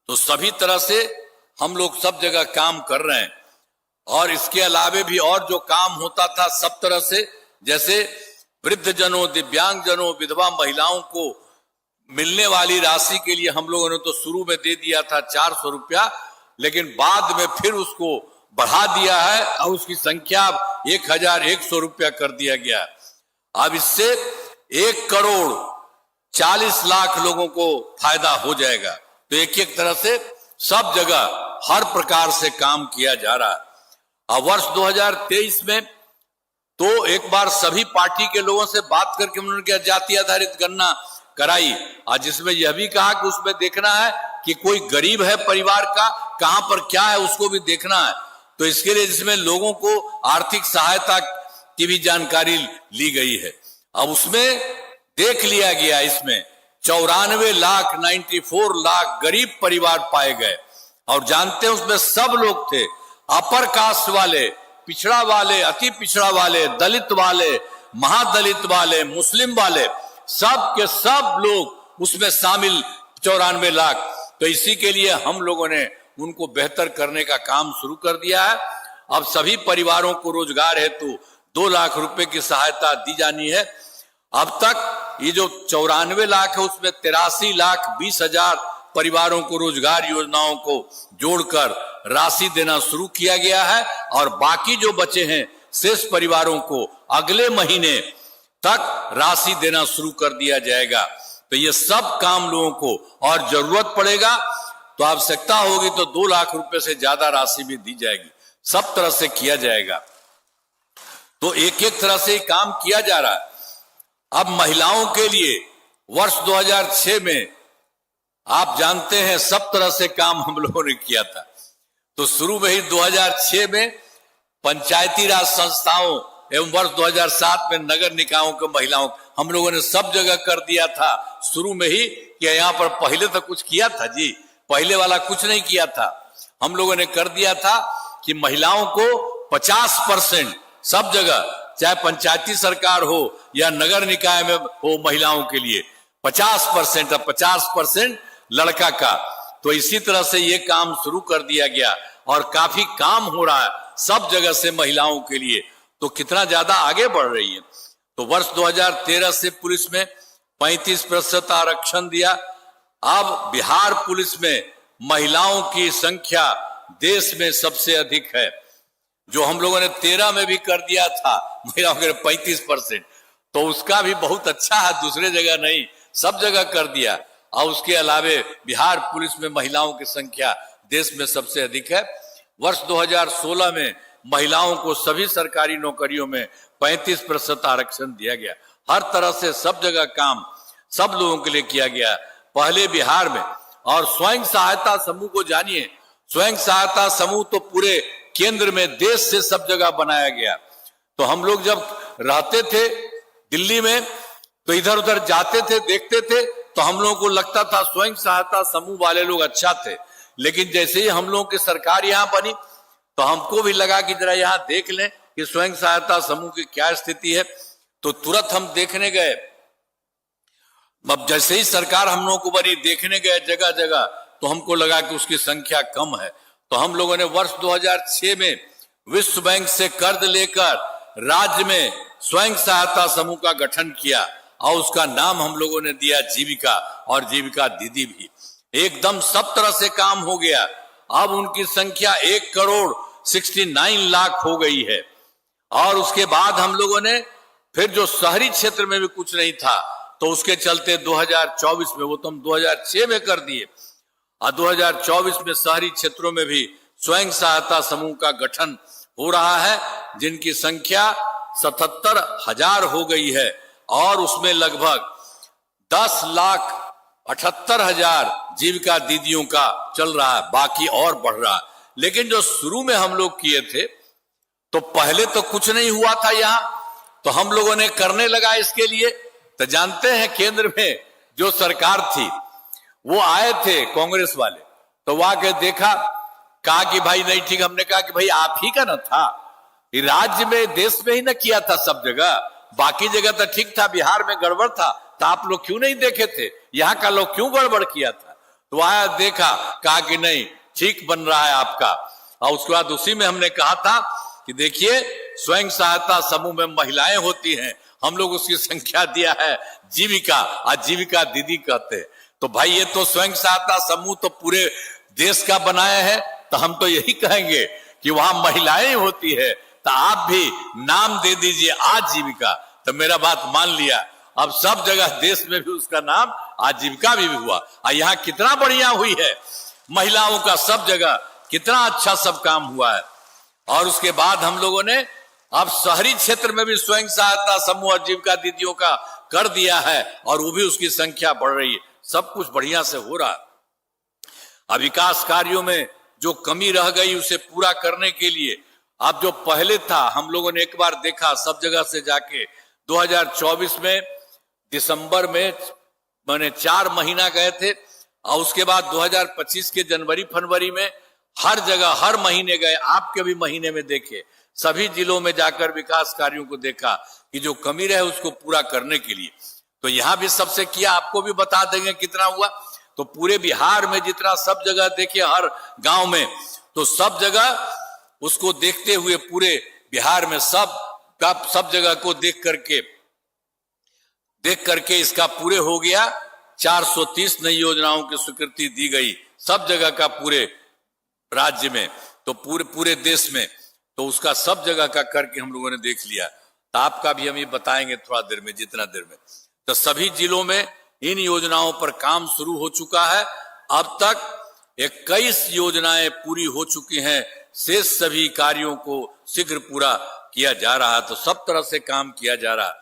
तो सभी तरह से हम लोग सब जगह काम कर रहे हैं। और इसके अलावे भी और जो काम होता था सब तरह से, जैसे वृद्ध जनों, दिव्यांग जनों, विधवा महिलाओं को मिलने वाली राशि के लिए हम लोगों ने तो शुरू में दे दिया था 400 रुपया, लेकिन बाद में फिर उसको बढ़ा दिया है और उसकी संख्या 1100 रुपया कर दिया गया। अब इससे 1,40,00,000 लोगों को फायदा हो जाएगा। तो एक एक तरह से सब जगह हर प्रकार से काम किया जा रहा है। अब वर्ष 2023 में तो एक बार सभी पार्टी के लोगों से बात करके उन्होंने क्या जाति आधारित गणना कराई, और जिसमें यह भी कहा कि उसमें देखना है कि कोई गरीब है परिवार का, कहां पर क्या है उसको भी देखना है। तो इसके लिए जिसमें लोगों को आर्थिक सहायता की भी जानकारी ली गई है। अब उसमें देख लिया गया, इसमें 94 लाख गरीब परिवार पाए गए। और जानते हैं उसमें सब लोग थे, अपर कास्ट वाले, पिछड़ा वाले, अति पिछड़ा वाले, दलित वाले, महादलित वाले, मुस्लिम वाले, सब के सब लोग उसमें शामिल 94 लाख। तो इसी के लिए हम लोगों ने उनको बेहतर करने का काम शुरू कर दिया है। अब सभी परिवारों को रोजगार हेतु 2 लाख रुपए की सहायता दी जानी है। अब तक ये जो 94 लाख है उसमें 83,20,000 परिवारों को रोजगार योजनाओं को जोड़कर राशि देना शुरू किया गया है। और बाकी जो बचे हैं शेष परिवारों को अगले महीने तक राशि देना शुरू कर दिया जाएगा। तो ये सब काम लोगों को, और जरूरत पड़ेगा तो आवश्यकता होगी तो 2 लाख रुपए से ज्यादा राशि भी दी जाएगी। सब तरह से किया जाएगा। तो एक एक तरह से काम किया जा रहा है। अब महिलाओं के लिए वर्ष 2006 में आप जानते हैं सब तरह से काम हम लोगों ने किया था। तो शुरू में ही 2006 में पंचायती राज संस्थाओं एवं वर्ष 2007 में नगर निकायों के महिलाओं, हम लोगों ने सब जगह कर दिया था शुरू में ही। कि यहाँ पर पहले तो कुछ किया था जी, पहले वाला कुछ नहीं किया था। हम लोगों ने कर दिया था कि महिलाओं को 50% सब जगह, चाहे पंचायती सरकार हो या नगर निकाय में हो, महिलाओं के लिए 50% और 50% लड़का का। तो इसी तरह से ये काम शुरू कर दिया गया और काफी काम हो रहा है सब जगह से महिलाओं के लिए। तो कितना ज्यादा आगे बढ़ रही है। तो वर्ष 2013 से पुलिस में 35% आरक्षण दिया। अब बिहार पुलिस में महिलाओं की संख्या देश में सबसे अधिक है। जो हम लोगों ने 13 में भी कर दिया था महिलाओं के 35%, तो उसका भी बहुत अच्छा है, दूसरे जगह नहीं सब जगह कर दिया। और उसके अलावे बिहार पुलिस में महिलाओं की संख्या देश में सबसे अधिक है। वर्ष 2016 में महिलाओं को सभी सरकारी नौकरियों में 35% आरक्षण दिया गया। हर तरह से सब जगह काम सब लोगों के लिए किया गया। पहले बिहार में, और स्वयं सहायता समूह को जानिए, स्वयं सहायता समूह तो पूरे केंद्र में देश से सब जगह बनाया गया। तो हम लोग जब रहते थे दिल्ली में तो इधर उधर जाते थे, देखते थे, तो हम लोगों को लगता था स्वयं सहायता समूह वाले लोग अच्छा थे। लेकिन जैसे ही हम लोगों की सरकार यहाँ बनी तो हमको भी लगा कि जरा यहाँ देख लें कि स्वयं सहायता समूह की क्या स्थिति है। तो तुरंत हम देखने गए। अब जैसे ही सरकार हम लोगों को बनी, देखने गए जगह जगह, तो हमको लगा कि उसकी संख्या कम है। तो हम लोगों ने वर्ष 2006 में विश्व बैंक से कर्ज लेकर राज्य में स्वयं सहायता समूह का गठन किया और उसका नाम हम लोगों ने दिया जीविका, और जीविका दीदी भी। एकदम सब तरह से काम हो गया। अब उनकी संख्या 1,69,00,000 हो गई है। और उसके बाद हम लोगों ने फिर जो शहरी क्षेत्र में भी कुछ नहीं था तो उसके चलते 2024 में, वो तो हम 2006 में कर दिए, और 2024 में शहरी क्षेत्रों में भी स्वयं सहायता समूह का गठन हो रहा है, जिनकी संख्या 77,000 हो गई है। और उसमें लगभग 10,78,000 जीविका दीदियों का चल रहा है, बाकी और बढ़ रहा है। लेकिन जो शुरू में हम लोग किए थे, तो पहले तो कुछ नहीं हुआ था यहां, तो हम लोगों ने करने लगा इसके लिए। तो जानते हैं केंद्र में जो सरकार थी वो आए थे कांग्रेस वाले, तो वहां के देखा, कहा कि भाई नहीं ठीक। हमने कहा कि भाई आप ही का ना था, ये राज्य में देश में ही ना किया था सब जगह, बाकी जगह तो ठीक था, बिहार में गड़बड़ था, तो आप लोग क्यों नहीं देखे थे, यहाँ का लोग क्यों गड़बड़ किया था। तो वहां देखा, कहा कि नहीं ठीक बन रहा है आपका। और उसके बाद उसी में हमने कहा था कि देखिए स्वयं सहायता समूह में महिलाएं होती हैं, हम लोग उसकी संख्या दिया है जीविका, आजीविका दीदी कहते हैं। तो भाई ये तो स्वयं सहायता समूह तो पूरे देश का बनाया है, तो हम तो यही कहेंगे कि वहां महिलाएं होती है, तो आप भी नाम दे दीजिए आजीविका। तो मेरा बात मान लिया, अब सब जगह देश में भी उसका नाम आजीविका भी हुआ। और यहाँ कितना बढ़िया हुई है, महिलाओं का सब जगह कितना अच्छा सब काम हुआ है। और उसके बाद हम लोगों ने अब शहरी क्षेत्र में भी स्वयं सहायता समूह आजीविका दीदियों का कर दिया है, और वो भी उसकी संख्या बढ़ रही है, सब कुछ बढ़िया से हो रहा है। अब विकास कार्यों में जो कमी रह गई उसे पूरा करने के लिए अब जो पहले था, हम लोगों ने एक बार देखा सब जगह से जाके 2024 में दिसंबर में मैंने 4 महीना गए थे, और उसके बाद 2025 के जनवरी फरवरी में हर जगह हर महीने गए, आपके भी महीने में देखे, सभी जिलों में जाकर विकास कार्यों को देखा कि जो कमी रहे उसको पूरा करने के लिए। तो यहां भी सबसे किया, आपको भी बता देंगे कितना हुआ। तो पूरे बिहार में जितना सब जगह देखे, हर गांव में, तो सब जगह उसको देखते हुए पूरे बिहार में सब जगह को देख करके इसका पूरे हो गया 430 नई योजनाओं की स्वीकृति दी गई सब जगह का पूरे राज्य में, तो पूरे देश में। तो उसका सब जगह का करके हम लोगों ने देख लिया। तो आपका भी हम ये बताएंगे थोड़ा देर में, जितना देर में। तो सभी जिलों में इन योजनाओं पर काम शुरू हो चुका है। अब तक 21 योजनाएं पूरी हो चुकी हैं, शेष सभी कार्यों को शीघ्र पूरा किया जा रहा है। तो सब तरह से काम किया जा रहा है।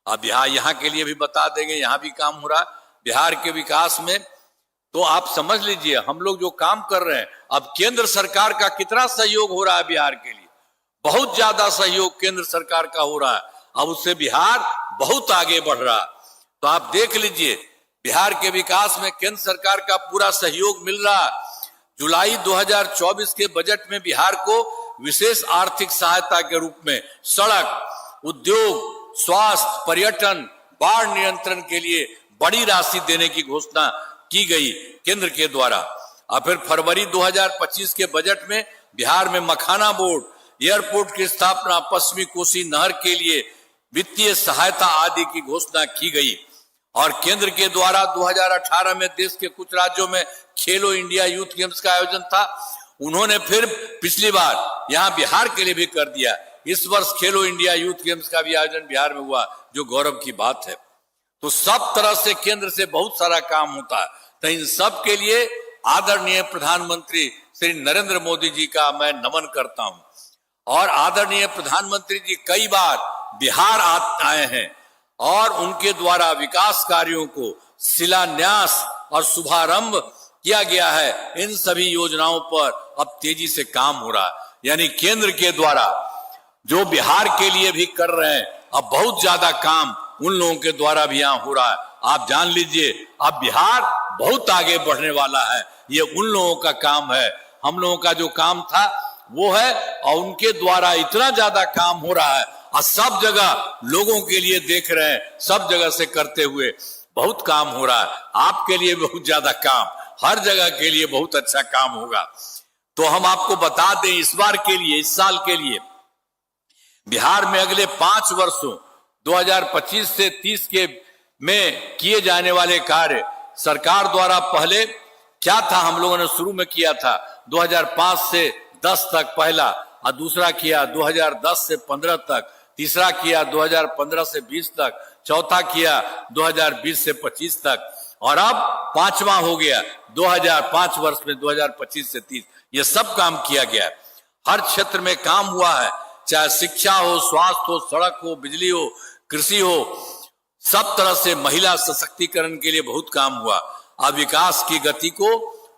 अब यहाँ के लिए भी बता देंगे, यहाँ भी काम हो रहा है बिहार के विकास में। तो आप समझ लीजिए हम लोग जो काम कर रहे हैं, अब केंद्र सरकार का कितना सहयोग हो रहा है बिहार के लिए, बहुत ज्यादा सहयोग केंद्र सरकार का हो रहा है। अब उससे बिहार बहुत आगे बढ़ रहा है। तो आप देख लीजिए बिहार के विकास में केंद्र सरकार का पूरा सहयोग मिल रहा है। जुलाई 2024 के बजट में बिहार को विशेष आर्थिक सहायता के रूप में सड़क, उद्योग, स्वास्थ्य, पर्यटन, बाढ़ नियंत्रण के लिए बड़ी राशि देने की घोषणा की गई केंद्र के द्वारा। और फिर फरवरी 2025 के बजट में बिहार में मखाना बोर्ड, एयरपोर्ट की स्थापना, पश्चिमी कोसी नहर के लिए वित्तीय सहायता आदि की घोषणा की गई। और केंद्र के द्वारा 2018 में देश के कुछ राज्यों में खेलो इंडिया यूथ गेम्स का आयोजन था, उन्होंने फिर पिछली बार यहाँ बिहार के लिए भी कर दिया। इस वर्ष खेलो इंडिया यूथ गेम्स का भी आयोजन बिहार में हुआ, जो गौरव की बात है। तो सब तरह से केंद्र से बहुत सारा काम होता है। तो इन सब के लिए आदरणीय प्रधानमंत्री श्री नरेंद्र मोदी जी का मैं नमन करता हूं। और आदरणीय प्रधानमंत्री जी कई बार बिहार आए हैं, और उनके द्वारा विकास कार्यों को शिलान्यास और शुभारंभ किया गया है। इन सभी योजनाओं पर अब तेजी से काम हो रहा है, यानी केंद्र के द्वारा जो बिहार के लिए भी कर रहे हैं, अब बहुत ज्यादा काम उन लोगों के द्वारा भी यहाँ हो रहा है। आप जान लीजिए अब बिहार बहुत आगे बढ़ने वाला है। ये उन लोगों का काम है, हम लोगों का जो काम था वो है, और उनके द्वारा इतना ज्यादा काम हो रहा है, और सब जगह लोगों के लिए देख रहे हैं, सब जगह से करते हुए बहुत काम हो रहा है। आपके लिए बहुत ज्यादा काम, हर जगह के लिए बहुत अच्छा काम होगा। तो हम आपको बता दें, इस बार के लिए, इस साल के लिए बिहार में अगले 5 वर्षों 2025 से 30 के में किए जाने वाले कार्य सरकार द्वारा पहले क्या था, हम लोगों ने शुरू में किया था 2005 से 10 तक पहला, और दूसरा किया 2010 से 15 तक, तीसरा किया 2015 से 20 तक, चौथा किया 2020 से 25 तक, और अब 5वां हो गया 2005 वर्ष में 2025 से 30। ये सब काम किया गया है। हर क्षेत्र में काम हुआ है, चाहे शिक्षा हो, स्वास्थ्य हो, सड़क हो, बिजली हो, कृषि हो, सब तरह से महिला सशक्तिकरण के लिए बहुत काम हुआ। अब विकास की गति को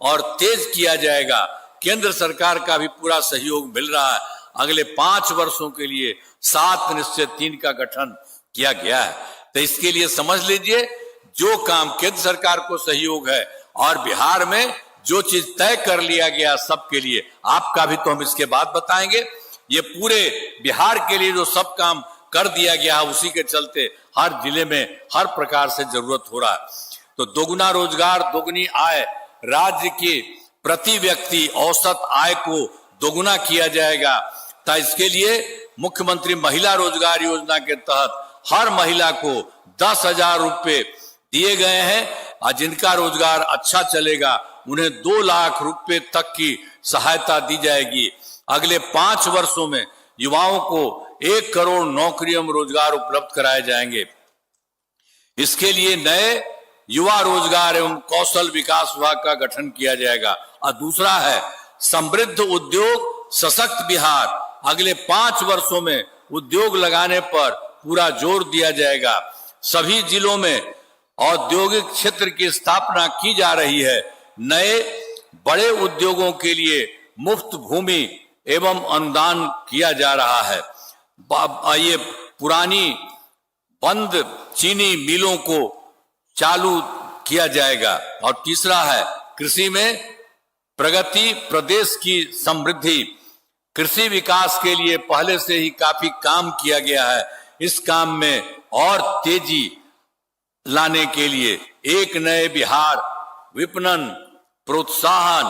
और तेज किया जाएगा। केंद्र सरकार का भी पूरा सहयोग मिल रहा है। अगले 5 वर्षों के लिए 7 निश्चय 3 का गठन किया गया है। तो इसके लिए समझ लीजिए, जो काम केंद्र सरकार को सहयोग है और बिहार में जो चीज तय कर लिया गया सबके लिए, आपका भी तो हम इसके बाद बताएंगे। ये पूरे बिहार के लिए जो सब काम कर दिया गया है, उसी के चलते हर जिले में हर प्रकार से जरूरत हो रहा है। तो दोगुना रोजगार, दोगुनी आय, राज्य की प्रति व्यक्ति औसत आय को दोगुना किया जाएगा। तो इसके लिए मुख्यमंत्री महिला रोजगार योजना के तहत हर महिला को 10,000 रुपए दिए गए हैं और जिनका रोजगार अच्छा चलेगा उन्हें 2 लाख रुपए तक की सहायता दी जाएगी। अगले 5 वर्षों में युवाओं को 1 करोड़ नौकरियों में रोजगार उपलब्ध कराए जाएंगे। इसके लिए नए युवा रोजगार एवं कौशल विकास विभाग का गठन किया जाएगा। और दूसरा है समृद्ध उद्योग सशक्त बिहार। अगले 5 वर्षों में उद्योग लगाने पर पूरा जोर दिया जाएगा। सभी जिलों में औद्योगिक क्षेत्र की स्थापना की जा रही है। नए बड़े उद्योगों के लिए मुफ्त भूमि एवं अनुदान किया जा रहा है। ये पुरानी बंद चीनी मिलों को चालू किया जाएगा। और तीसरा है कृषि में प्रगति, प्रदेश की समृद्धि। कृषि विकास के लिए पहले से ही काफी काम किया गया है। इस काम में और तेजी लाने के लिए एक नए बिहार विपणन प्रोत्साहन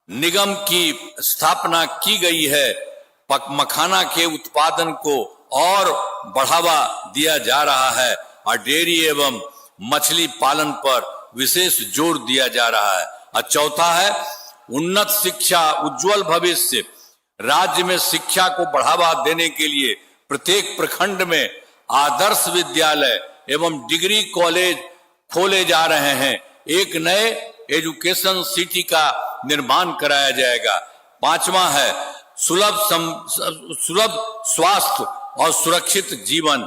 निगम की स्थापना की गई है। मखाना के उत्पादन को और बढ़ावा दिया जा रहा है और डेयरी एवं मछली पालन पर विशेष जोर दिया जा रहा है। और चौथा है उन्नत शिक्षा, उज्जवल भविष्य। राज्य में शिक्षा को बढ़ावा देने के लिए प्रत्येक प्रखंड में आदर्श विद्यालय एवं डिग्री कॉलेज खोले जा रहे हैं। एक नए एजुकेशन सिटी का निर्माण कराया जाएगा। 5वां है सुलभ स्वास्थ्य और सुरक्षित जीवन।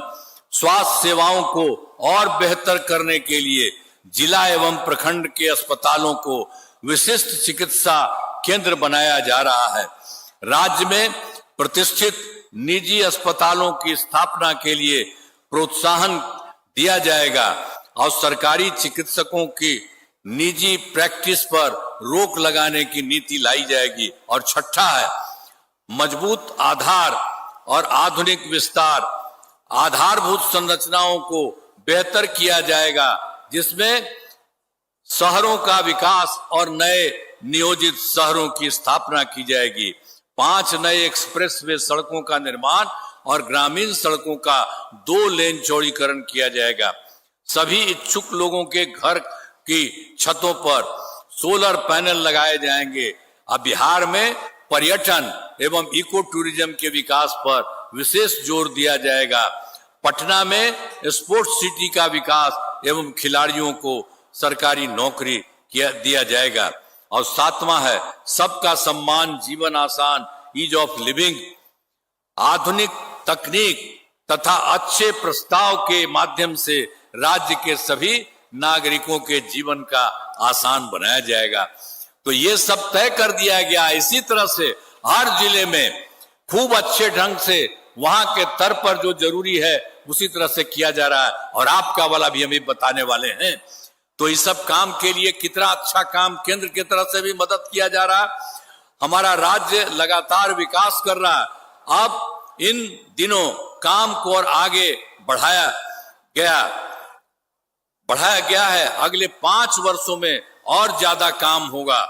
स्वास्थ्य सेवाओं को और बेहतर करने के लिए जिला एवं प्रखंड के अस्पतालों को विशिष्ट चिकित्सा केंद्र बनाया जा रहा है। राज्य में प्रतिष्ठित निजी अस्पतालों की स्थापना के लिए प्रोत्साहन दिया जाएगा और सरकारी चिकित्सकों की निजी प्रैक्टिस पर रोक लगाने की नीति लाई जाएगी। और छठा है मजबूत आधार और आधुनिक विस्तार। आधारभूत संरचनाओं को बेहतर किया जाएगा, जिसमें शहरों का विकास और नए नियोजित शहरों की स्थापना की जाएगी। 5 नए एक्सप्रेसवे सड़कों का निर्माण और ग्रामीण सड़कों का 2 लेन चौड़ीकरण किया जाएगा। सभी इच्छुक लोगों के घर की छतों पर सोलर पैनल लगाए जाएंगे। अब बिहार में पर्यटन एवं इको टूरिज्म के विकास पर विशेष जोर दिया जाएगा। पटना में स्पोर्ट्स सिटी का विकास एवं खिलाड़ियों को सरकारी नौकरी दिया जाएगा। और 7वां है सबका सम्मान, जीवन आसान, ईज ऑफ लिविंग। आधुनिक तकनीक तथा अच्छे प्रस्ताव के माध्यम से राज्य के सभी नागरिकों के जीवन का आसान बनाया जाएगा। तो ये सब तय कर दिया गया। इसी तरह से हर जिले में खूब अच्छे ढंग से वहां के तर पर जो जरूरी है उसी तरह से किया जा रहा है। और आपका वाला भी हमें बताने वाले हैं। तो इस सब काम के लिए कितना अच्छा काम केंद्र की तरफ से भी मदद किया जा रहा है। हमारा राज्य लगातार विकास कर रहा है। अब इन दिनों काम को और आगे बढ़ाया गया है। अगले 5 वर्षों में और ज्यादा काम होगा,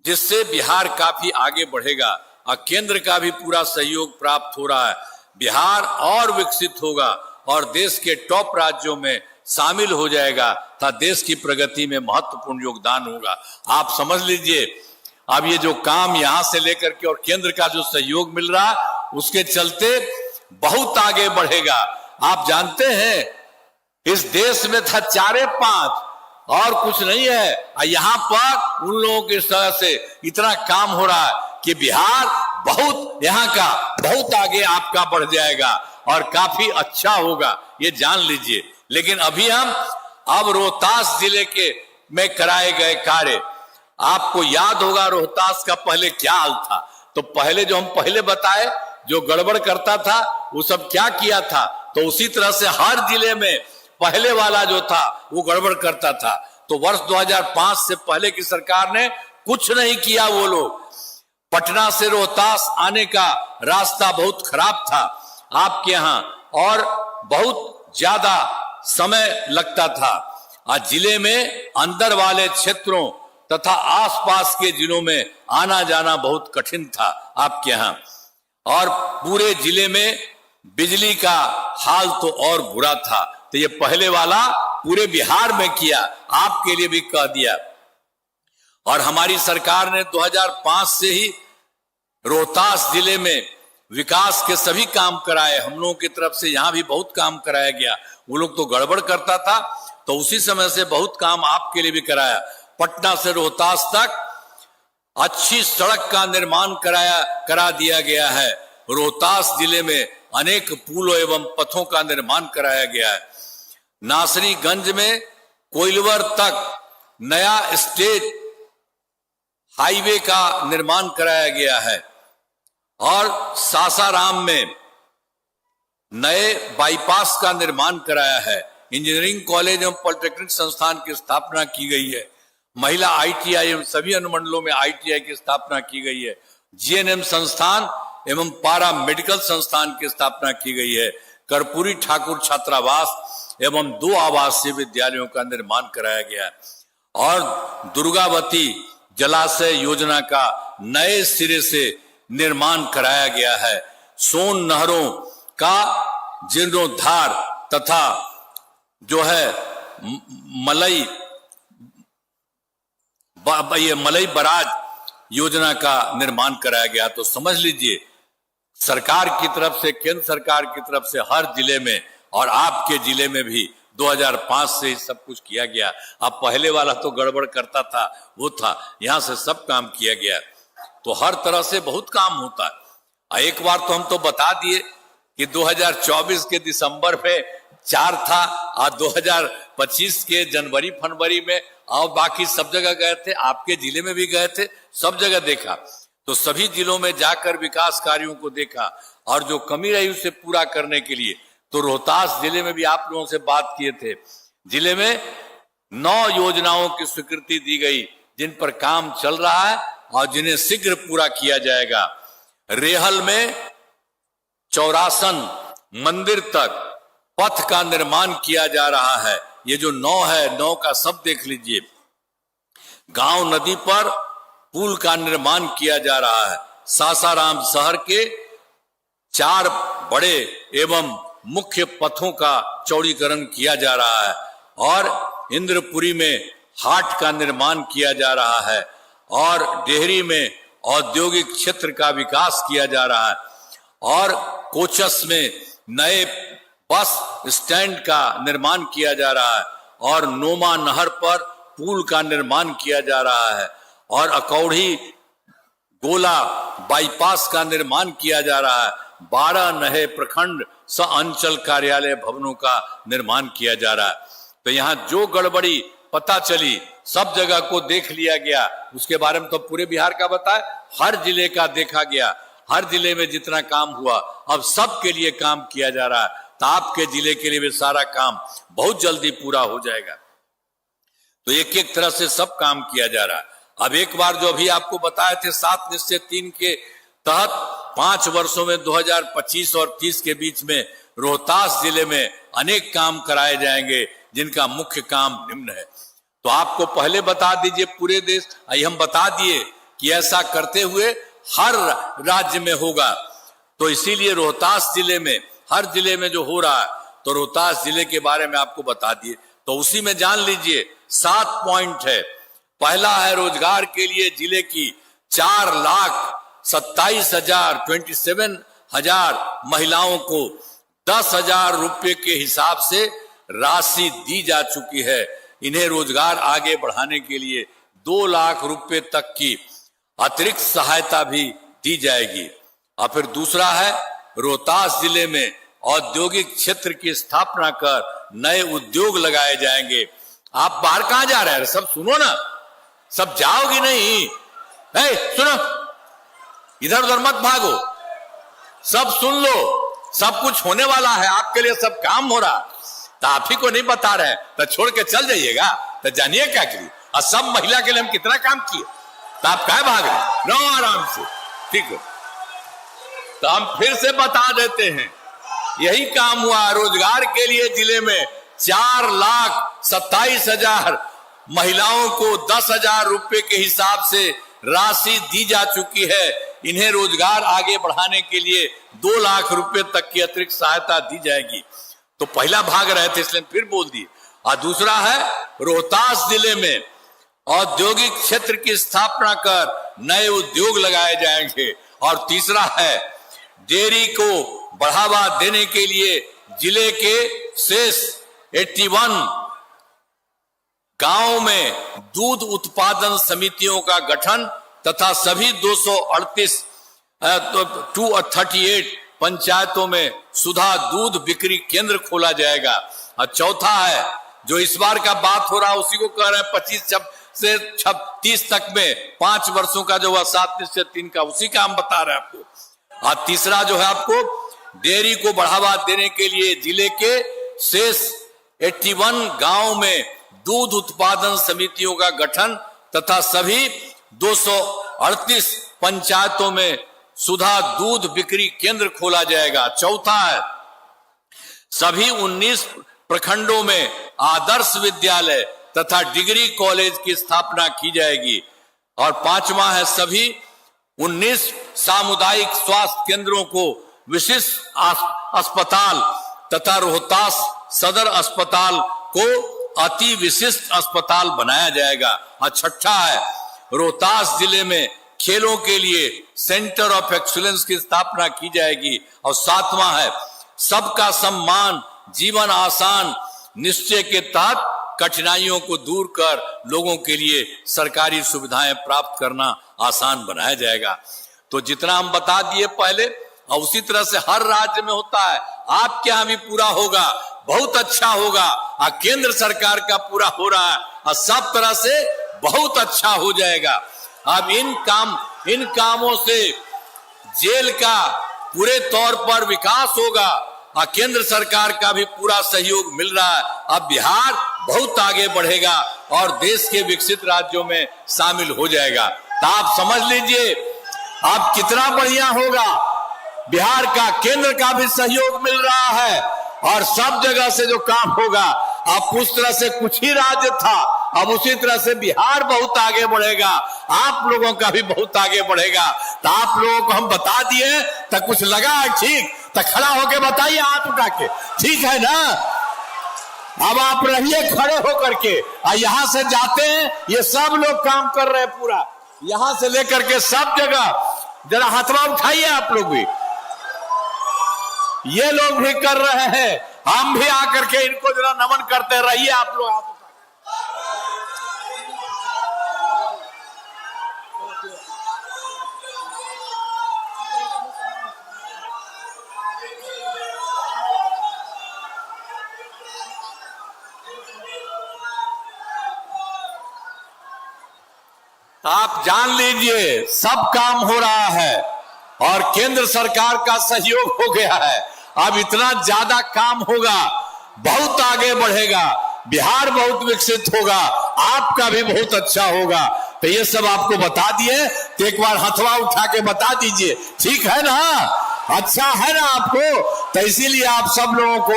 जिससे बिहार काफी आगे बढ़ेगा और केंद्र का भी पूरा सहयोग प्राप्त हो रहा है। बिहार और विकसित होगा और देश के टॉप राज्यों में शामिल हो जाएगा, तथा देश की प्रगति में महत्वपूर्ण योगदान होगा। आप समझ लीजिए, अब ये जो काम यहां से लेकर के और केंद्र का जो सहयोग मिल रहा उसके चलते बहुत आगे बढ़ेगा। आप जानते हैं इस देश में था 4-5 और कुछ नहीं है, और यहाँ पर उन लोगों की तरह से इतना काम हो रहा है कि बिहार बहुत यहाँ का बहुत आगे आपका बढ़ जाएगा और काफी अच्छा होगा, ये जान लीजिए। लेकिन अभी हम अब रोहतास जिले के में कराए गए कार्य, आपको याद होगा रोहतास का पहले क्या हाल था। तो पहले जो हम पहले बताए, जो गड़बड़ करता था वो सब क्या किया था, तो उसी तरह से हर जिले में पहले वाला जो था वो गड़बड़ करता था। तो वर्ष 2005 से पहले की सरकार ने कुछ नहीं किया। वो लोग, पटना से रोहतास आने का रास्ता बहुत खराब था आपके यहां और बहुत ज्यादा समय लगता था। आज जिले में अंदर वाले क्षेत्रों तथा आसपास के जिलों में आना जाना बहुत कठिन था आपके यहां, और पूरे जिले में बिजली का हाल तो और बुरा था। तो ये पहले वाला पूरे बिहार में किया, आपके लिए भी कह दिया। और हमारी सरकार ने 2005 से ही रोहतास जिले में विकास के सभी काम कराए। हम लोगों की तरफ से यहां भी बहुत काम कराया गया। वो लोग तो गड़बड़ करता था, तो उसी समय से बहुत काम आपके लिए भी कराया। पटना से रोहतास तक अच्छी सड़क का निर्माण करा दिया गया है। रोहतास जिले में अनेक पुलों एवं पथों का निर्माण कराया गया है। नासरीगंज में कोइलवर तक नया स्टेट हाईवे का निर्माण कराया गया है और सासाराम में नए बाईपास का निर्माण कराया है। इंजीनियरिंग कॉलेज एवं पॉलिटेक्निक संस्थान की स्थापना की गई है। महिला ITI एवं सभी अनुमंडलों में ITI की स्थापना की गई है। GNM संस्थान एवं पारा मेडिकल संस्थान की स्थापना की गई है। कर्पूरी ठाकुर छात्रावास एवं 2 आवासीय विद्यालयों का निर्माण कराया गया है और दुर्गावती जलाशय योजना का नए सिरे से निर्माण कराया गया है। सोन नहरों का जीर्णोद्धार तथा जो है मलई बराज योजना का निर्माण कराया गया। तो समझ लीजिए, सरकार की तरफ से, केंद्र सरकार की तरफ से हर जिले में और आपके जिले में भी 2005 से ही सब कुछ किया गया। अब पहले वाला तो गड़बड़ करता था, वो था, यहां से सब काम किया गया। तो हर तरह से बहुत काम होता है। एक बार तो हम तो बता दिए कि 2024 के दिसंबर में 4 था और 2025 के जनवरी फरवरी में, और बाकी सब जगह गए थे, आपके जिले में भी गए थे, सब जगह देखा। तो सभी जिलों में जाकर विकास कार्यों को देखा और जो कमी रही उसे पूरा करने के लिए तो रोहतास जिले में भी आप लोगों से बात किए थे। जिले में 9 योजनाओं की स्वीकृति दी गई जिन पर काम चल रहा है और जिन्हें शीघ्र पूरा किया जाएगा। रेहल में चौरासन मंदिर तक पथ का निर्माण किया जा रहा है। ये जो 9 है, 9 का सब देख लीजिए। गांव नदी पर पुल का निर्माण किया जा रहा है। सासाराम शहर के 4 बड़े एवं मुख्य पथों का चौड़ीकरण किया जा रहा है और इंद्रपुरी में हाट का निर्माण किया जा रहा है और डेहरी में औद्योगिक क्षेत्र का विकास किया जा रहा है और कोचस में नए बस स्टैंड का निर्माण किया जा रहा है और नोमा नहर पर पुल का निर्माण किया जा रहा है और अकौड़ी गोला बाईपास का निर्माण किया जा रहा है। 12 नए प्रखंड स अंचल कार्यालय भवनों का निर्माण किया जा रहा है। तो यहाँ जो गड़बड़ी पता चली सब जगह को देख लिया गया। उसके बारे में तो पूरे बिहार का बताए, हर जिले का देखा गया। हर जिले में जितना काम हुआ अब सबके लिए काम किया जा रहा है। तो आपके जिले के लिए भी सारा काम बहुत जल्दी पूरा हो जाएगा। तो एक एक तरह से सब काम किया जा रहा है। अब एक बार जो अभी आपको बताए थे 7 निश्चय 3 के तहत 5 वर्षों में 2025 और 30 के बीच में रोहतास जिले में अनेक काम कराए जाएंगे जिनका मुख्य काम निम्न है। तो आपको पहले बता दीजिए, पूरे देश हम बता दिए कि ऐसा करते हुए हर राज्य में होगा। तो इसीलिए रोहतास जिले में, हर जिले में जो हो रहा है, तो रोहतास जिले के बारे में आपको बता दिए। तो उसी में जान लीजिए 7 पॉइंट है। पहला है रोजगार के लिए जिले की 4,27,000 महिलाओं को 10,000 रुपए के हिसाब से राशि दी जा चुकी है। इन्हें रोजगार आगे बढ़ाने के लिए 2 लाख रुपए तक की अतिरिक्त सहायता भी दी जाएगी। और फिर दूसरा है रोहतास जिले में औद्योगिक क्षेत्र की स्थापना कर नए उद्योग लगाए जाएंगे। आप बाहर कहां जा रहे हैं, सब सुनो ना। सब जाओगी नहीं? सुनो, इधर उधर मत भागो, सब सुन लो, सब कुछ होने वाला है, आपके लिए सब काम हो रहा। तो आप ही को नहीं बता रहे तो छोड़ के चल जाइएगा, तो जानिए क्या करिए। और सब महिला के लिए हम कितना काम किए, तो आप क्या भाग रहे? नो, आराम से, ठीक है। तो हम फिर से बता देते हैं, यही काम हुआ। रोजगार के लिए जिले में 4,27,000 महिलाओं को 10,000 रुपए के हिसाब से राशि दी जा चुकी है। इन्हें रोजगार आगे बढ़ाने के लिए 2 लाख रुपए तक की अतिरिक्त सहायता दी जाएगी। तो पहला भाग रहे थे इसलिए फिर बोल दिए। और दूसरा है, रोहतास जिले में औद्योगिक क्षेत्र की स्थापना कर नए उद्योग लगाए जाएंगे। और तीसरा है, डेयरी को बढ़ावा देने के लिए जिले के शेष 81 गांवों में दूध उत्पादन समितियों का गठन तथा सभी 238 पंचायतों में सुधा दूध बिक्री केंद्र खोला जाएगा। और चौथा है, जो इस बार का बात हो रहा है उसी को कह रहे हैं, 25 से 30 तक में 5 वर्षों का जो हुआ 7/3 का, उसी का हम बता रहे हैं आपको। और तीसरा जो है आपको, डेयरी को बढ़ावा देने के लिए जिले के शेष 81 गांव में दूध उत्पादन समितियों का गठन तथा सभी 238 पंचायतों में सुधा दूध बिक्री केंद्र खोला जाएगा। चौथा है, सभी 19 प्रखंडों में आदर्श विद्यालय तथा डिग्री कॉलेज की स्थापना की जाएगी। और पांचवा है, सभी 19 सामुदायिक स्वास्थ्य केंद्रों को विशिष्ट अस्पताल तथा रोहतास सदर अस्पताल को अति विशिष्ट अस्पताल बनाया जाएगा। और छठा है, रोहतास जिले में खेलों के लिए सेंटर ऑफ एक्सीलेंस की स्थापना की जाएगी। और सातवां है, सबका सम्मान जीवन आसान निश्चय के तहत कठिनाइयों को दूर कर लोगों के लिए सरकारी सुविधाएं प्राप्त करना आसान बनाया जाएगा। तो जितना हम बता दिए पहले, और उसी तरह से हर राज्य में होता है। आपके यहां भी पूरा होगा, बहुत अच्छा होगा। और केंद्र सरकार का पूरा हो रहा है, और सब तरह से बहुत अच्छा हो जाएगा। अब इन कामों से जेल का पूरे तौर पर विकास होगा, और केंद्र सरकार का भी पूरा सहयोग मिल रहा है। अब बिहार बहुत आगे बढ़ेगा और देश के विकसित राज्यों में शामिल हो जाएगा। तो आप समझ लीजिए अब कितना बढ़िया होगा। बिहार का, केंद्र का भी सहयोग मिल रहा है, और सब जगह से जो काम होगा, अब उस तरह से कुछ ही राज्य था, अब उसी तरह से बिहार बहुत आगे बढ़ेगा, आप लोगों का भी बहुत आगे बढ़ेगा। तो आप लोगों को हम बता दिए, तो कुछ लगा है ठीक, तो खड़ा होके बताइए हाथ उठा के, ठीक है ना? अब आप रहिए खड़े होकर के। यहां से जाते हैं, ये सब लोग काम कर रहे हैं पूरा, यहां से लेकर के सब जगह। जरा हाथवा उठाइए आप लोग भी, ये लोग भी कर रहे हैं, हम भी आकर के इनको जरा नमन करते रहिए आप लोग। हाथ आप जान लीजिए सब काम हो रहा है, और केंद्र सरकार का सहयोग हो गया है। अब इतना ज्यादा काम होगा, बहुत आगे बढ़ेगा, बिहार बहुत विकसित होगा, आपका भी बहुत अच्छा होगा। तो ये सब आपको बता दिए, तो एक बार हथवा उठा के बता दीजिए, ठीक है ना? अच्छा है ना आपको? तो इसीलिए आप सब लोगों को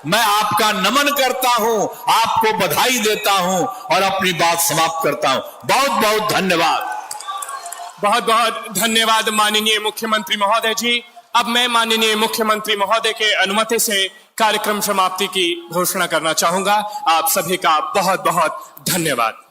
मैं आपका नमन करता हूं, आपको बधाई देता हूं और अपनी बात समाप्त करता हूं। बहुत बहुत धन्यवाद। बहुत बहुत धन्यवाद माननीय मुख्यमंत्री महोदय जी। अब मैं माननीय मुख्यमंत्री महोदय के अनुमति से कार्यक्रम समाप्ति की घोषणा करना चाहूंगा। आप सभी का बहुत बहुत धन्यवाद।